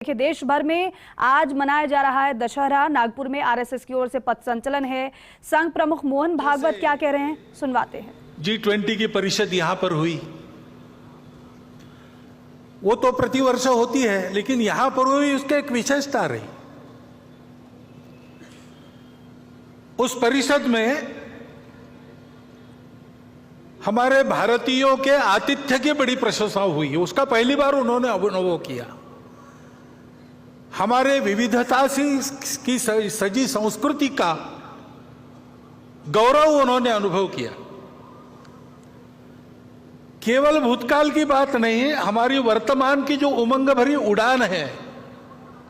देखिए, देश भर में आज मनाया जा रहा है दशहरा। नागपुर में आरएसएस की ओर से पथ संचलन है। संघ प्रमुख मोहन भागवत क्या कह रहे हैं, सुनवाते हैं। G20 की परिषद यहां पर हुई, वो तो प्रतिवर्ष होती है, लेकिन यहां पर हुई उसके एक विशेषता रही। उस परिषद में हमारे भारतीयों के आतिथ्य की बड़ी प्रशंसा हुई। उसका पहली बार उन्होंने अनुभव किया। हमारे विविधता की सजी संस्कृति का गौरव उन्होंने अनुभव किया। केवल भूतकाल की बात नहीं, हमारी वर्तमान की जो उमंग भरी उड़ान है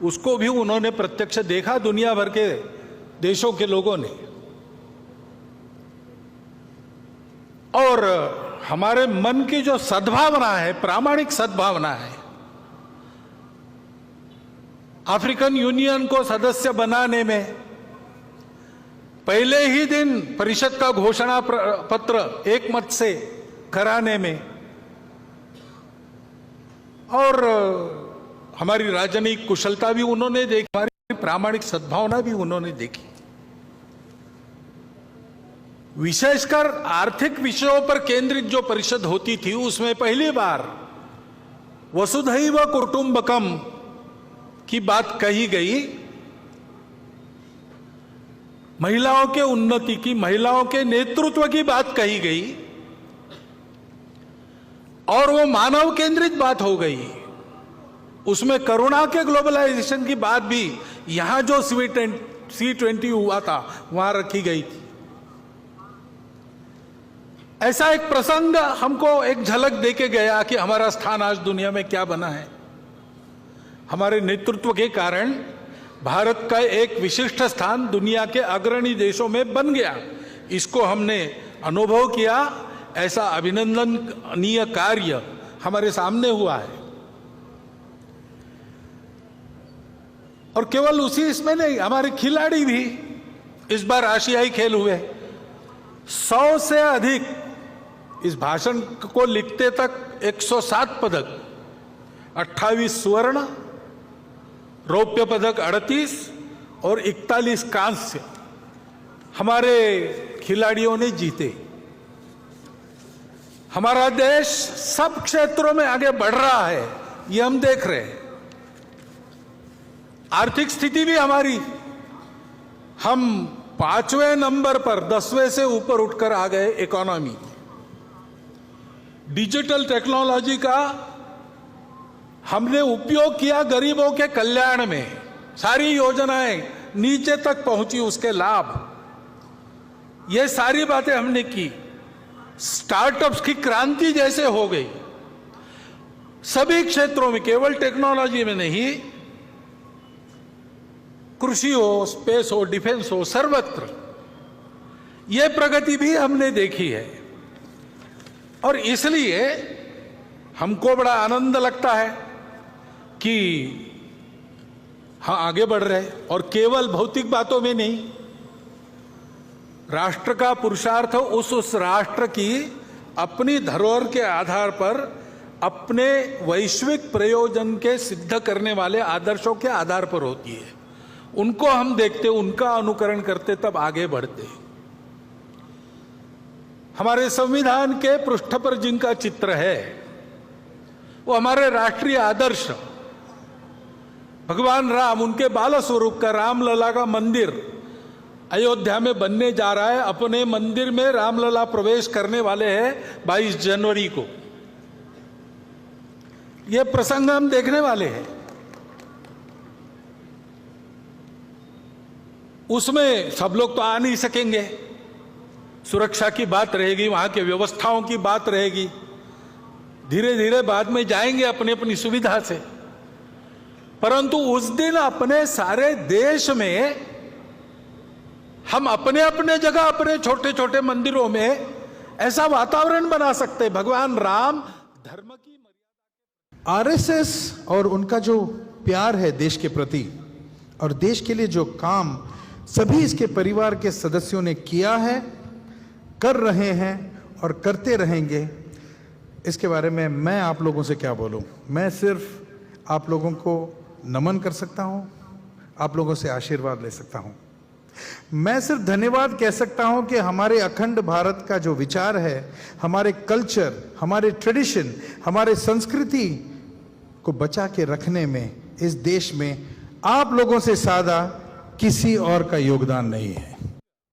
उसको भी उन्होंने प्रत्यक्ष देखा, दुनिया भर के देशों के लोगों ने। और हमारे मन की जो सद्भावना है, प्रामाणिक सद्भावना है, अफ्रीकन यूनियन को सदस्य बनाने में पहले ही दिन परिषद का घोषणा पत्र एक मत से कराने में, और हमारी राजनीतिक कुशलता भी उन्होंने देखी, हमारी प्रामाणिक सद्भावना भी उन्होंने देखी। विशेषकर आर्थिक विषयों पर केंद्रित जो परिषद होती थी, उसमें पहली बार वसुधैव कुटुंबकम की बात कही गई। महिलाओं के उन्नति की, महिलाओं के नेतृत्व की बात कही गई, और वो मानव केंद्रित बात हो गई। उसमें करुणा के ग्लोबलाइजेशन की बात भी यहां जो C20 हुआ था वहां रखी गई थी। ऐसा एक प्रसंग हमको एक झलक देके गया कि हमारा स्थान आज दुनिया में क्या बना है। हमारे नेतृत्व के कारण भारत का एक विशिष्ट स्थान दुनिया के अग्रणी देशों में बन गया। इसको हमने अनुभव किया। ऐसा अभिनंदनीय कार्य हमारे सामने हुआ है। और केवल उसी इसमें नहीं, हमारे खिलाड़ी भी इस बार आशियाई खेल हुए। 100 से अधिक, इस भाषण को लिखते तक 107 पदक, 28 स्वर्ण, रौप्य पदक 38 और 41 कांस्य हमारे खिलाड़ियों ने जीते। हमारा देश सब क्षेत्रों में आगे बढ़ रहा है, ये हम देख रहे हैं। आर्थिक स्थिति भी हमारी, हम 5वें नंबर पर 10वें से ऊपर उठकर आ गए इकोनॉमी। डिजिटल टेक्नोलॉजी का हमने उपयोग किया गरीबों के कल्याण में। सारी योजनाएं नीचे तक पहुंची, उसके लाभ, ये सारी बातें हमने की। स्टार्टअप्स की क्रांति जैसे हो गई सभी क्षेत्रों में, केवल टेक्नोलॉजी में नहीं, कृषि हो, स्पेस हो, डिफेंस हो, सर्वत्र ये प्रगति भी हमने देखी है। और इसलिए हमको बड़ा आनंद लगता है कि हाँ, आगे बढ़ रहे हैं। और केवल भौतिक बातों में नहीं, राष्ट्र का पुरुषार्थ उस राष्ट्र की अपनी धरोहर के आधार पर अपने वैश्विक प्रयोजन के सिद्ध करने वाले आदर्शों के आधार पर होती है। उनको हम देखते, उनका अनुकरण करते, तब आगे बढ़ते। हमारे संविधान के पृष्ठ पर जिनका चित्र है वो हमारे राष्ट्रीय आदर्श भगवान राम, उनके बाल स्वरूप का रामलला का मंदिर अयोध्या में बनने जा रहा है। अपने मंदिर में रामलला प्रवेश करने वाले हैं 22 जनवरी को। यह प्रसंग हम देखने वाले हैं। उसमें सब लोग तो आ नहीं सकेंगे, सुरक्षा की बात रहेगी, वहां के व्यवस्थाओं की बात रहेगी। धीरे धीरे बाद में जाएंगे अपनी अपनी सुविधा से। परंतु उस दिन अपने सारे देश में हम अपने अपने जगह, अपने छोटे छोटे मंदिरों में ऐसा वातावरण बना सकते हैं। भगवान राम धर्म की मर्यादा। आरएसएस और उनका जो प्यार है देश के प्रति और देश के लिए जो काम सभी इसके परिवार के सदस्यों ने किया है, कर रहे हैं और करते रहेंगे, इसके बारे में मैं आप लोगों से क्या बोलूं। मैं सिर्फ आप लोगों को नमन कर सकता हूं, आप लोगों से आशीर्वाद ले सकता हूं। मैं सिर्फ धन्यवाद कह सकता हूं कि हमारे अखंड भारत का जो विचार है, हमारे कल्चर, हमारे ट्रेडिशन, हमारे संस्कृति को बचा के रखने में इस देश में आप लोगों से ज्यादा किसी और का योगदान नहीं है।